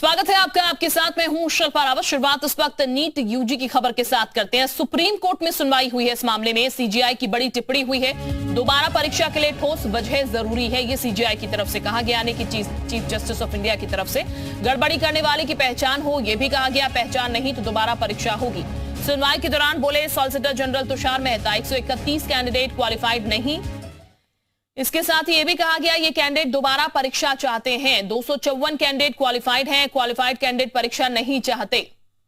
स्वागत है आपका, आपके साथ मैं हूं शिल्पा रावत। शुरुआत इस वक्त नीट यूजी की खबर के साथ करते हैं। सुप्रीम कोर्ट में सुनवाई हुई है इस मामले में। सीजीआई की बड़ी टिप्पणी हुई है। दोबारा परीक्षा के लिए ठोस वजह जरूरी है, ये सीजीआई की तरफ से कहा गया, यानी कि चीफ जस्टिस ऑफ इंडिया की तरफ से। गड़बड़ी करने वाले की पहचान हो, यह भी कहा गया। पहचान नहीं तो दोबारा परीक्षा होगी। सुनवाई के दौरान बोले solicitor general Tushar Mehta, 131 candidate qualified नहीं। इसके साथ ही यह भी कहा गया ये कैंडिडेट दोबारा परीक्षा चाहते हैं। 254 कैंडिडेट क्वालिफाइड हैं, क्वालिफाइड कैंडिडेट परीक्षा नहीं चाहते।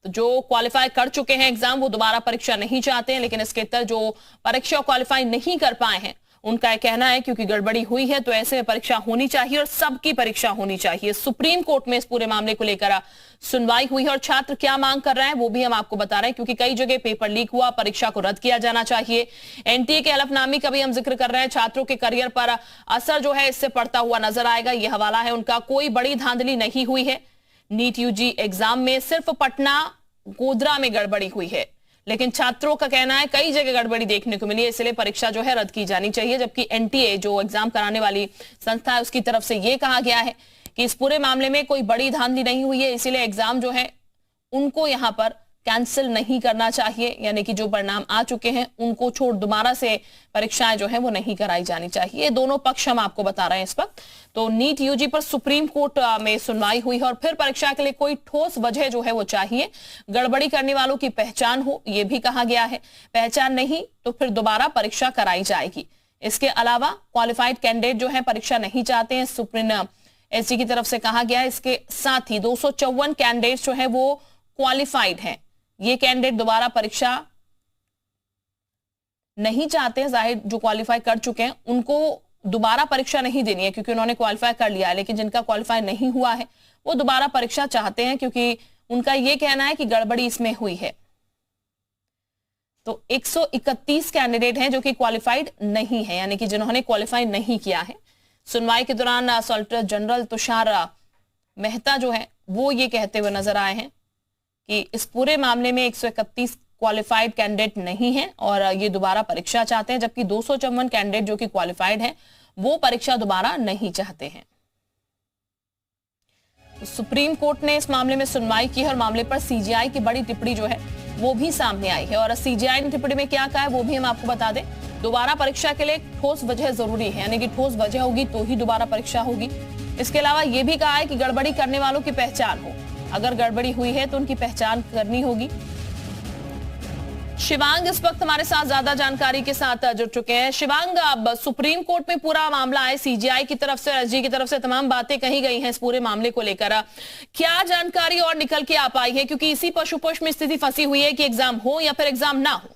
तो जो क्वालिफाई कर चुके हैं एग्जाम, वो दोबारा परीक्षा नहीं चाहते हैं। लेकिन इसके तहत जो परीक्षा क्वालिफाई नहीं कर पाए हैं, उनका यह कहना है क्योंकि गड़बड़ी हुई है तो ऐसे में परीक्षा होनी चाहिए और सबकी परीक्षा होनी चाहिए। सुप्रीम कोर्ट में इस पूरे मामले को लेकर सुनवाई हुई है और छात्र क्या मांग कर रहे हैं वो भी हम आपको बता रहे हैं, क्योंकि कई जगह पेपर लीक हुआ, परीक्षा को रद्द किया जाना चाहिए। एनटीए के हलफनामे का भी हम जिक्र कर रहे हैं। छात्रों के करियर पर असर जो है इससे पड़ता हुआ नजर आएगा, यह हवाला है उनका। कोई बड़ी धांधली नहीं हुई है। नीट यूजी एग्जाम में सिर्फ पटना गोधरा में गड़बड़ी हुई है, लेकिन छात्रों का कहना है कई जगह गड़बड़ी देखने को मिली है, इसलिए परीक्षा जो है रद्द की जानी चाहिए। जबकि एनटीए जो एग्जाम कराने वाली संस्था है, उसकी तरफ से यह कहा गया है कि इस पूरे मामले में कोई बड़ी धांधली नहीं हुई है, इसीलिए एग्जाम जो है उनको यहां पर कैंसिल नहीं करना चाहिए, यानी कि जो परिणाम आ चुके हैं उनको छोड़ दोबारा से परीक्षाएं जो है वो नहीं कराई जानी चाहिए। दोनों पक्ष हम आपको बता रहे हैं इस वक्त। तो नीट यूजी पर सुप्रीम कोर्ट में सुनवाई हुई है और फिर परीक्षा के लिए कोई ठोस वजह जो है वो चाहिए। गड़बड़ी करने वालों की पहचान हो, यह भी कहा गया है। पहचान नहीं तो फिर दोबारा परीक्षा कराई जाएगी। इसके अलावा क्वालिफाइड कैंडिडेट जो है परीक्षा नहीं चाहते हैं, सुप्रीम एसजी की तरफ से कहा गया है। इसके साथ ही 254 कैंडिडेट जो है वो क्वालिफाइड हैं। ये कैंडिडेट दोबारा परीक्षा नहीं चाहते हैं। जाहिर जो क्वालिफाई कर चुके हैं उनको दोबारा परीक्षा नहीं देनी है, क्योंकि उन्होंने क्वालिफाई कर लिया है। लेकिन जिनका क्वालिफाई नहीं हुआ है वो दोबारा परीक्षा चाहते हैं, क्योंकि उनका ये कहना है कि गड़बड़ी इसमें हुई है। तो 131 कैंडिडेट हैं जो कि क्वालिफाइड नहीं है, यानी कि जिन्होंने क्वालिफाई नहीं किया है। सुनवाई के दौरान सॉलिसिटर जनरल तुषार मेहता जो है वो ये कहते हुए नजर आए हैं कि इस पूरे मामले में 131 क्वालिफाइड कैंडिडेट नहीं हैं और ये दोबारा परीक्षा चाहते हैं, जबकि 254 कैंडिडेट जो कि क्वालिफाइड हैं वो परीक्षा दोबारा नहीं चाहते हैं। तो सुप्रीम कोर्ट ने इस मामले में सुनवाई की है और मामले पर सीजीआई की बड़ी टिप्पणी जो है वो भी सामने आई है। और सीजीआई ने टिप्पणी में क्या कहा है वो भी हम आपको बता दें। दोबारा परीक्षा के लिए ठोस वजह जरूरी है, यानी कि ठोस वजह होगी तो ही दोबारा परीक्षा होगी। इसके अलावा यह भी कहा है कि गड़बड़ी करने वालों की पहचान हो, अगर गड़बड़ी हुई है तो उनकी पहचान करनी होगी। शिवांग इस वक्त हमारे साथ ज्यादा जानकारी के साथ जुड़ चुके हैं। शिवांग, अब सुप्रीम कोर्ट में पूरा मामला है, सीजीआई की तरफ से, एसजी की तरफ से तमाम बातें कही गई हैं इस पूरे मामले को लेकर। क्या जानकारी और निकल के आ पाई है, क्योंकि इसी पशुपश में स्थिति फंसी हुई है कि एग्जाम हो या फिर एग्जाम ना हो?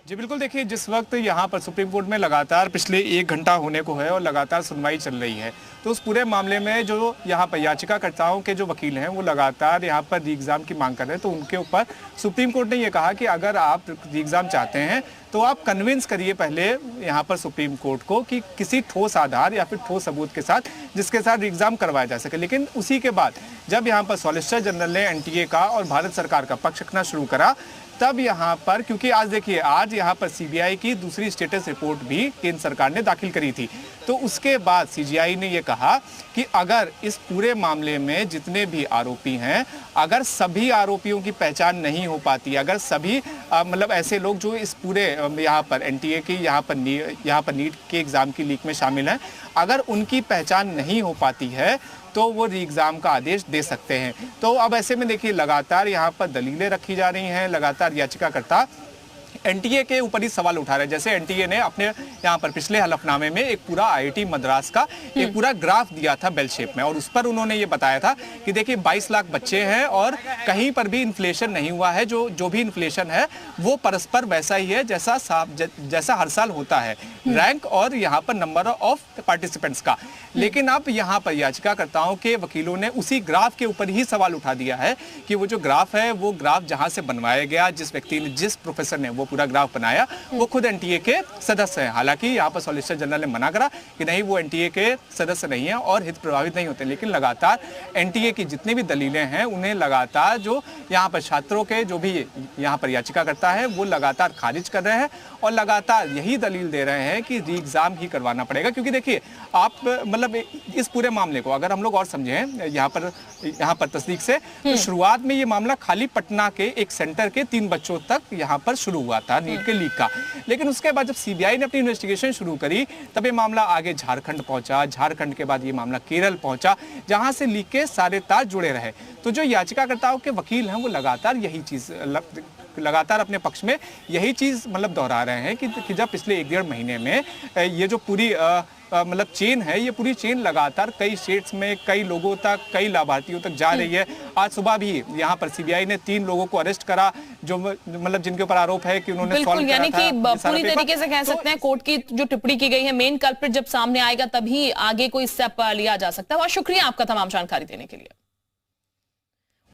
जी बिल्कुल, देखिए जिस वक्त यहाँ पर सुप्रीम कोर्ट में लगातार पिछले 1 घंटा होने को है और लगातार सुनवाई चल रही है, तो उस पूरे मामले में जो यहाँ पर याचिकाकर्ताओं के जो वकील हैं वो लगातार यहाँ पर री एग्ज़ाम की मांग कर रहे हैं। तो उनके ऊपर सुप्रीम कोर्ट ने ये कहा कि अगर आप री एग्ज़ाम चाहते हैं तो आप कन्विंस करिए पहले यहाँ पर सुप्रीम कोर्ट को कि किसी ठोस आधार या फिर ठोस सबूत के साथ जिसके साथ री एग्ज़ाम करवाया जा सके। लेकिन उसी के बाद जब यहाँ पर सॉलिसिटर जनरल ने एनटीए का और भारत सरकार का पक्ष रखना शुरू करा, तब यहाँ पर, क्योंकि आज देखिए आज यहाँ पर सीबीआई की दूसरी स्टेटस रिपोर्ट भी केंद्र सरकार ने दाखिल करी थी, तो उसके बाद सीजीआई ने ये कहा कि अगर इस पूरे मामले में जितने भी आरोपी हैं, अगर सभी आरोपियों की पहचान नहीं हो पाती, अगर सभी मतलब ऐसे लोग जो इस पूरे यहाँ पर एनटीए की यहाँ पर नीट के एग्ज़ाम की लीक में शामिल हैं, अगर उनकी पहचान नहीं हो पाती है तो वो री एग्ज़ाम का आदेश दे सकते हैं। तो अब ऐसे में देखिए लगातार यहाँ पर दलीलें रखी जा रही हैं, लगातार याचिकाकर्ता एनटीए के ऊपर ही सवाल उठा रहे हैं। जैसे एनटीए ने अपने यहाँ पर पिछले हलफनामे में एक पूरा आईआईटी मद्रास का एक पूरा ग्राफ दिया था बेल शेप में, और उस पर उन्होंने ये बताया था कि देखिए 22 लाख बच्चे हैं और कहीं पर भी इन्फ्लेशन नहीं हुआ है। जो भी इन्फ्लेशन है वो परस्पर वैसा ही है जैसा हर साल होता है, रैंक और यहाँ पर नंबर ऑफ पार्टिसिपेंट्स का। लेकिन अब यहाँ पर याचिकाकर्ताओं के वकीलों ने उसी ग्राफ के ऊपर ही सवाल उठा दिया है कि वो जो ग्राफ है वो ग्राफ जहाँ से बनवाया गया, जिस व्यक्ति ने, जिस प्रोफेसर ने वो पूरा ग्राफ बनाया, वो खुद एनटीए के सदस्य हैं। हालांकि यहाँ पर सॉलिसिटर जनरल ने मना करा कि नहीं, वो एनटीए के सदस्य नहीं है और हित प्रभावित नहीं होते, लेकिन लगातार एनटीए की जितनी भी दलीलें हैं उन्हें लगातार जो यहाँ पर छात्रों के जो भी यहाँ पर याचिका करता है वो लगातार खारिज कर रहे हैं और लगातार यही दलील दे रहे हैं कि री एग्जाम ही करवाना पड़ेगा। क्योंकि देखिए आप मतलब इस पूरे मामले को अगर हम लोग और समझें यहाँ पर तस्दीक से, तो शुरुआत में ये मामला खाली पटना के एक सेंटर के 3 बच्चों तक यहाँ पर शुरू हुआ था नीट के लीक का। लेकिन उसके बाद जब सीबीआई ने अपनी इन्वेस्टिगेशन शुरू करी तब ये मामला आगे झारखंड पहुंचा, झारखंड के बाद ये मामला केरल पहुंचा, जहां से लीक के सारे तार जुड़े रहे। तो जो याचिकाकर्ताओं के वकील हैं वो लगातार यही चीज लगातार अपने पक्ष में यही चीज मतलब दोहरा रहे हैं कि जब पिछले 1-1.5 महीने में ये जो पूरी मतलब चेन है, ये पूरी चेन लगातार कई स्टेट्स में कई लोगों तक, कई लाभार्थियों तक जा रही है। आज सुबह भी यहाँ पर सीबीआई ने 3 लोगों को अरेस्ट करा जो मतलब जिनके ऊपर आरोप है कि उन्होंने सॉल्व करा था। यानी कि पूरी तरीके से कह सकते हैं कोर्ट की जो टिप्पणी की गई है, मेन कल्प्रिट जब सामने आएगा तभी आगे कोई स्टेप लिया जा सकता है। बहुत शुक्रिया आपका तमाम जानकारी देने के लिए।